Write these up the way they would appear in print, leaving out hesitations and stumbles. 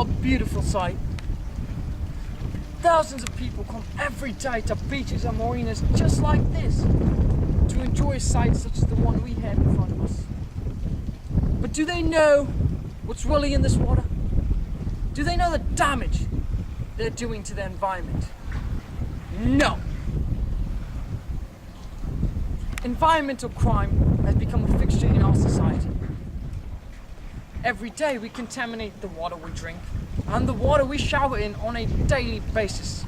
a beautiful sight. Thousands of people come every day to beaches and marinas just like this to enjoy sights such as the one we have in front of us. But do they know what's really in this water? Do they know the damage they're doing to the environment? No. Environmental crime has become a fixture in our society. Every day we contaminate the water we drink and the water we shower in on a daily basis.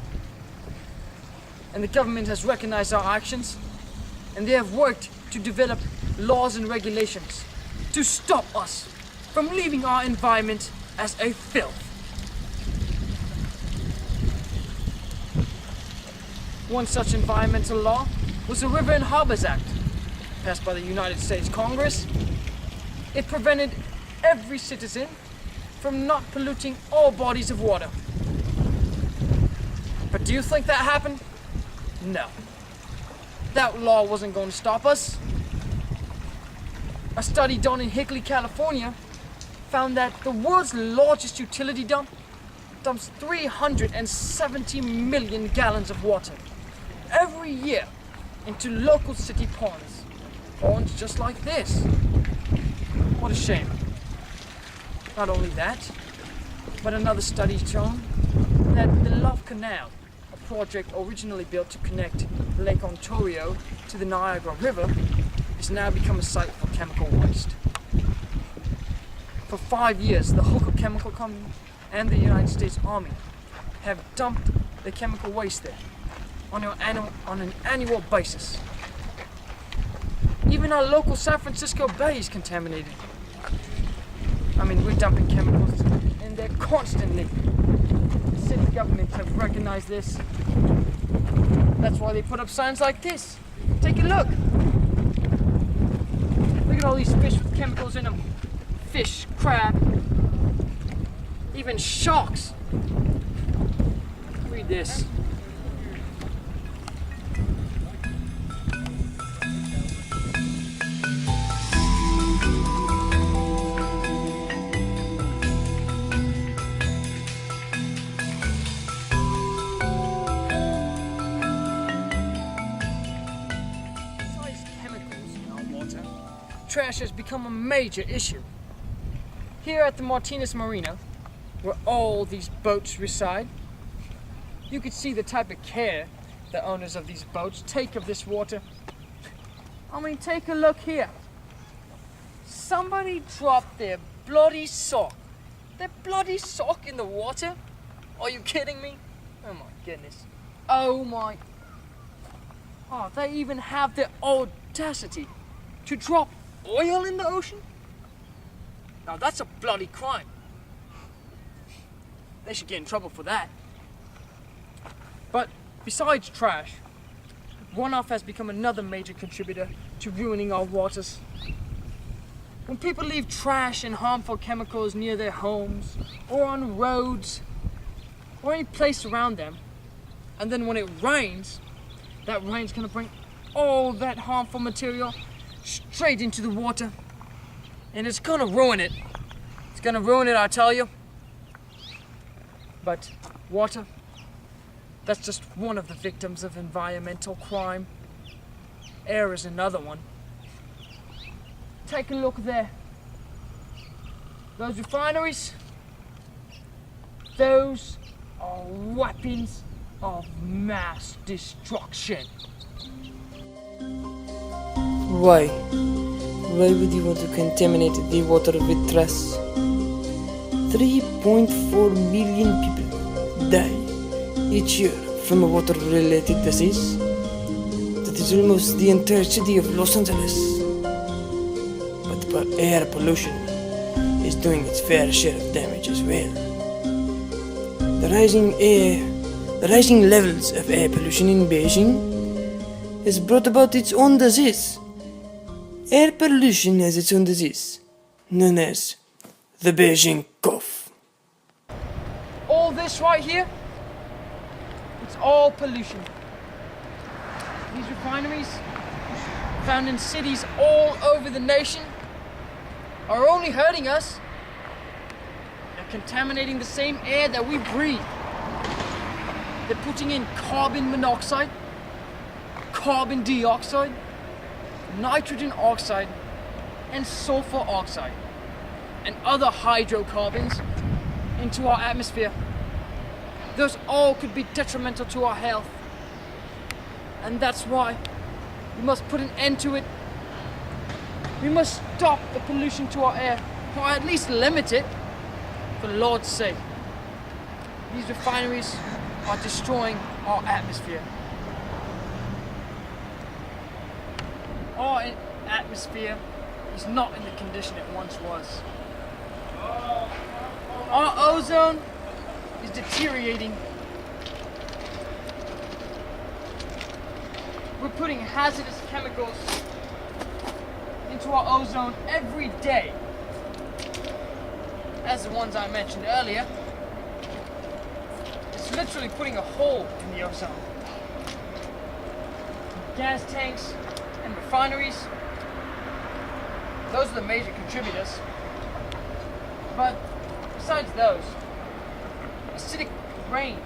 And the government has recognized our actions, and they have worked to develop laws and regulations to stop us from leaving our environment as a filth. One such environmental law was the River and Harbors Act, passed by the United States Congress. It prevented every citizen from not polluting all bodies of water. But do you think that happened? No. That law wasn't going to stop us. A study done in Hickley, California found that the world's largest utility dump dumps 370 million gallons of water every year into local city ponds. Ponds just like this. What a shame. Not only that, but another study shown that the Love Canal, a project originally built to connect Lake Ontario to the Niagara River, has now become a site for chemical waste. For 5 years, the Hooker Chemical Company and the United States Army have dumped the chemical waste there on an annual basis. Even our local San Francisco Bay is contaminated. I mean, we're dumping chemicals in there constantly. The city governments have recognized this. That's why they put up signs like this. Take a look. Look at all these fish with chemicals in them. Fish, crab, even sharks. Read this. Trash has become a major issue. Here at the Martinez Marina, where all these boats reside, you could see the type of care the owners of these boats take of this water. I mean, take a look here. Somebody dropped their bloody sock. Their bloody sock in the water? Are you kidding me? Oh my goodness. Oh my. Oh, they even have the audacity to drop oil in the ocean? Now that's a bloody crime. They should get in trouble for that. But besides trash, runoff has become another major contributor to ruining our waters. When people leave trash and harmful chemicals near their homes, or on roads, or any place around them, and then when it rains, that rain's gonna bring all that harmful material straight into the water, and it's gonna ruin it. It's gonna ruin it, I tell you. But water, that's just one of the victims of environmental crime. Air is another one. Take a look there. Those refineries, those are weapons of mass destruction. Why? Why would you want to contaminate the water with trash? 3.4 million people die each year from a water-related disease. That is almost the entire city of Los Angeles. But air pollution is doing its fair share of damage as well. The rising levels of air pollution in Beijing has brought about its own disease. Air pollution has its own disease, known as the Beijing cough. All this right here, it's all pollution. These refineries, found in cities all over the nation, are only hurting us. They're contaminating the same air that we breathe. They're putting in carbon monoxide, carbon dioxide, nitrogen oxide, and sulfur oxide, and other hydrocarbons into our atmosphere. Those all could be detrimental to our health. And that's why we must put an end to it. We must stop the pollution to our air, or at least limit it, for the Lord's sake. These refineries are destroying our atmosphere. Our atmosphere is not in the condition it once was. Our ozone is deteriorating. We're putting hazardous chemicals into our ozone every day, as the ones I mentioned earlier. It's literally putting a hole in the ozone. Gas tanks and refineries, those are the major contributors. But besides those, acidic rain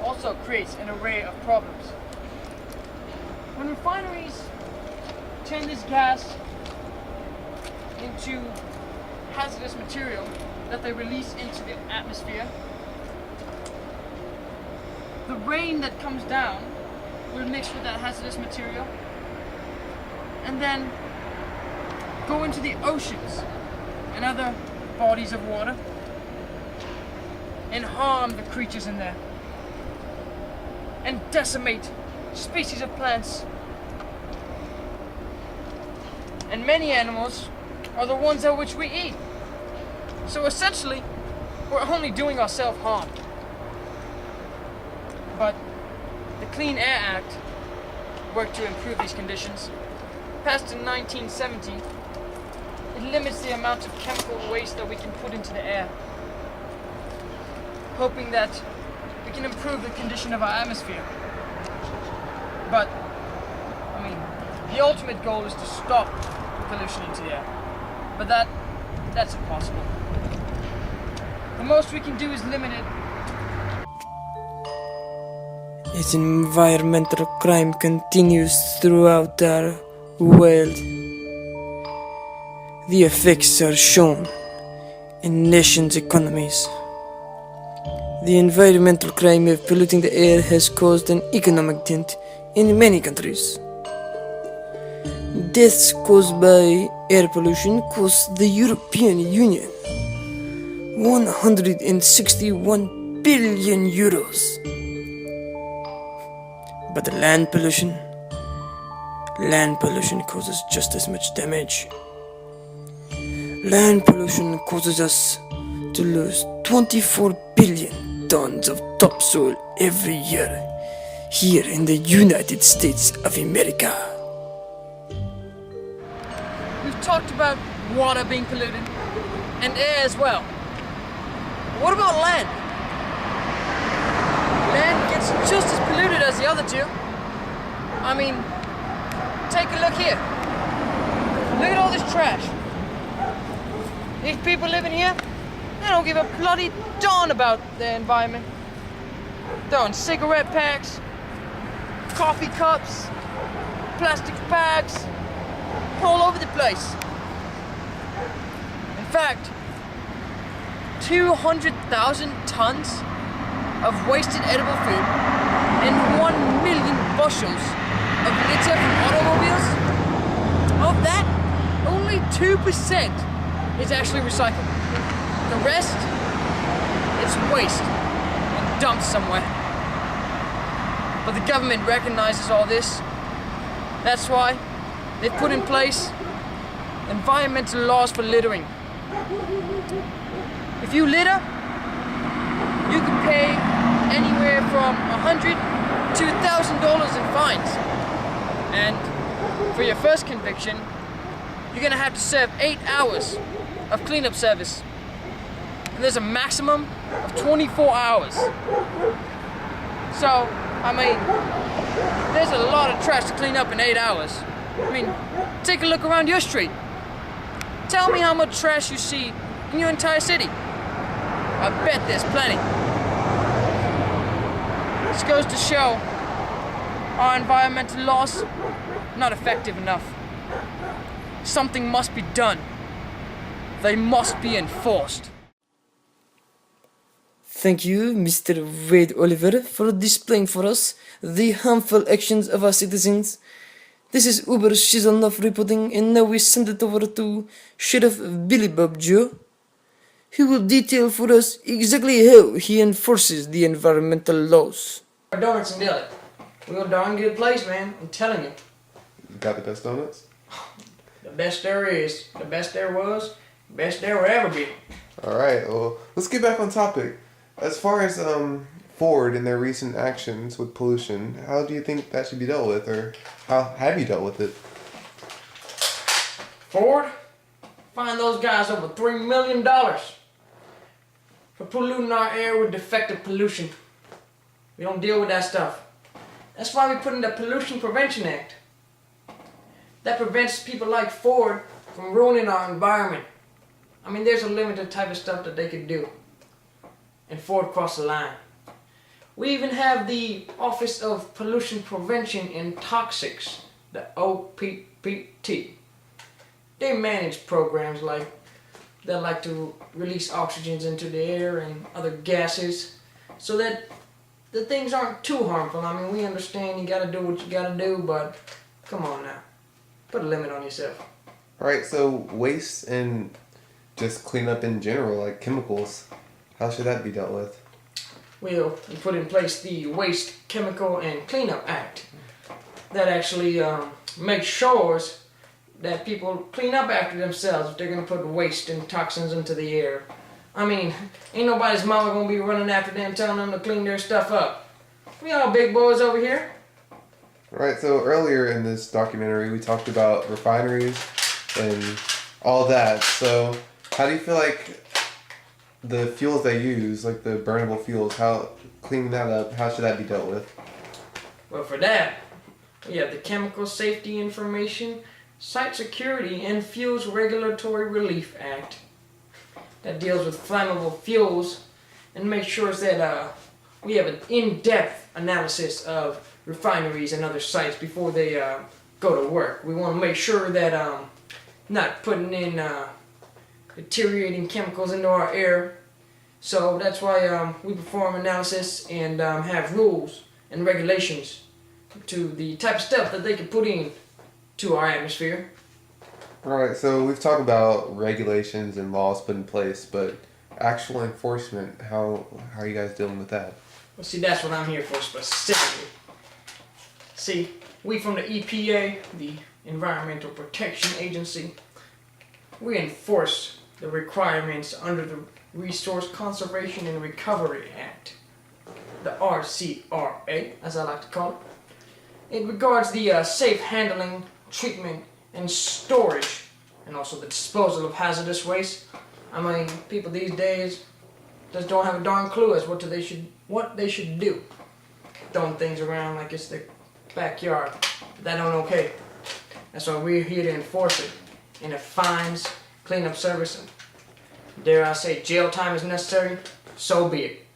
also creates an array of problems. When refineries turn this gas into hazardous material that they release into the atmosphere, the rain that comes down will mix with that hazardous material and then go into the oceans and other bodies of water and harm the creatures in there and decimate species of plants. And many animals are the ones that which we eat. So essentially, we're only doing ourselves harm. But the Clean Air Act worked to improve these conditions. Passed in 1970, it limits the amount of chemical waste that we can put into the air, hoping that we can improve the condition of our atmosphere. But, the ultimate goal is to stop pollution into the air. But that's impossible. The most we can do is limit it. As environmental crime continues throughout our world, the effects are shown in nations' economies. The environmental crime of polluting the air has caused an economic dent in many countries. Deaths caused by air pollution cost the European Union 161 billion euros. But the land pollution causes just as much damage. Land pollution causes us to lose 24 billion tons of topsoil every year here in the United States of America. We've talked about water being polluted and air as well. What about land? Land gets just as polluted as the other two. Take a look here. Look at all this trash. These people living here, they don't give a bloody darn about their environment. Throwing cigarette packs, coffee cups, plastic bags, all over the place. In fact, 200,000 tons of wasted edible food and 1 million bushels of litter from automobiles. Of that, only 2% is actually recycled. The rest is waste and dumped somewhere. But the government recognizes all this. That's why they've put in place environmental laws for littering. If you litter, you can pay anywhere from $100 to $1,000 in fines. And for your first conviction, you're gonna have to serve 8 hours of cleanup service. And there's a maximum of 24 hours. So, there's a lot of trash to clean up in 8 hours. Take a look around your street. Tell me how much trash you see in your entire city. I bet there's plenty. This goes to show our environmental laws not effective enough. Something must be done. They must be enforced. Thank you, Mr. Wade Oliver, for displaying for us the harmful actions of our citizens. This is Uber Shizelnov reporting, and now we send it over to Sheriff Billy Bob Joe, who will detail for us exactly how he enforces the environmental laws. Donuts in Delhi. Real darn good place, man. I'm telling you. Got the best donuts? The best there is, the best there was, the best there will ever be. Alright, well, let's get back on topic. As far as Ford and their recent actions with pollution, how do you think that should be dealt with, or how have you dealt with it? Ford, find those guys over $3 million for polluting our air with defective pollution. We don't deal with that stuff. That's why we put in the Pollution Prevention Act. That prevents people like Ford from ruining our environment. I mean, there's a limited type of stuff that they could do. And Ford crossed the line. We even have the Office of Pollution Prevention and Toxics, the OPPT. They manage programs that like to release oxygens into the air and other gases so that the things aren't too harmful. I mean, we understand you gotta do what you gotta do, but come on now. Put a limit on yourself. Alright, so waste and just cleanup in general, like chemicals, how should that be dealt with? Well, we put in place the Waste, Chemical, and Cleanup Act that actually makes sure that people clean up after themselves if they're going to put waste and toxins into the air. I mean, ain't nobody's mama going to be running after them telling them to clean their stuff up. We all big boys over here. Alright, so earlier in this documentary we talked about refineries and all that, so how do you feel like the fuels they use, like the burnable fuels, how cleaning that up, how should that be dealt with? Well, for that, we have the Chemical Safety Information, Site Security, and Fuels Regulatory Relief Act that deals with flammable fuels and makes sure that we have an in-depth analysis of refineries and other sites before they go to work. We want to make sure that not putting in deteriorating chemicals into our air. So that's why we perform analysis and have rules and regulations to the type of stuff that they can put in to our atmosphere. Alright, so we've talked about regulations and laws put in place, but actual enforcement, how are you guys dealing with that? Well, see, that's what I'm here for specifically. See, we from the EPA, the Environmental Protection Agency, we enforce the requirements under the Resource Conservation and Recovery Act, the RCRA, as I like to call it. It regards the safe handling, treatment, and storage, and also the disposal of hazardous waste. I mean, people these days just don't have a darn clue as what they should do. Throwing things around like it's their backyard. That ain't okay. That's why we're here to enforce it. And if fines, cleanup service, and dare I say jail time is necessary, so be it.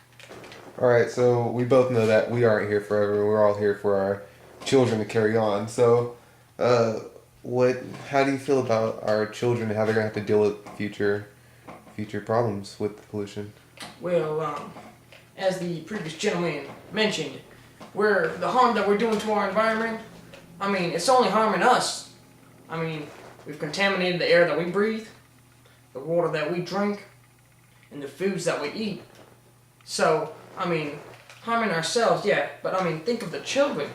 Alright, so we both know that we aren't here forever, we're all here for our children to carry on. So, how do you feel about our children and how they're going to have to deal with future problems with pollution? Well, as the previous gentleman mentioned, the harm that we're doing to our environment, I mean, it's only harming us. I mean, we've contaminated the air that we breathe, the water that we drink, and the foods that we eat. So, I mean, harming ourselves, yeah, but I mean, think of the children.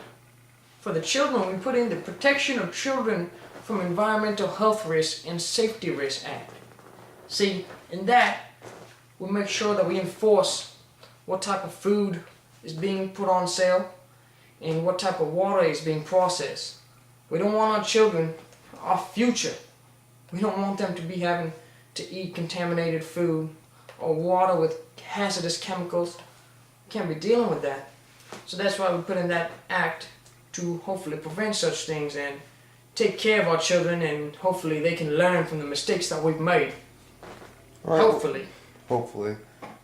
For the children, we put in the Protection of Children from Environmental Health Risk and Safety Risk Act. See, in that, we make sure that we enforce what type of food is being put on sale and what type of water is being processed. We don't want our children, our future, we don't want them to be having to eat contaminated food or water with hazardous chemicals. We can't be dealing with that. So that's why we put in that act to hopefully prevent such things and take care of our children, and hopefully they can learn from the mistakes that we've made. Right. Hopefully. Hopefully.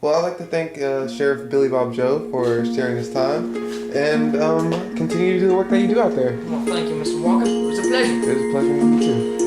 Well, I'd like to thank Sheriff Billy Bob Joe for sharing his time, and continue to do the work that you do out there. Well, thank you, Mr. Walker. It was a pleasure. It was a pleasure meeting you too.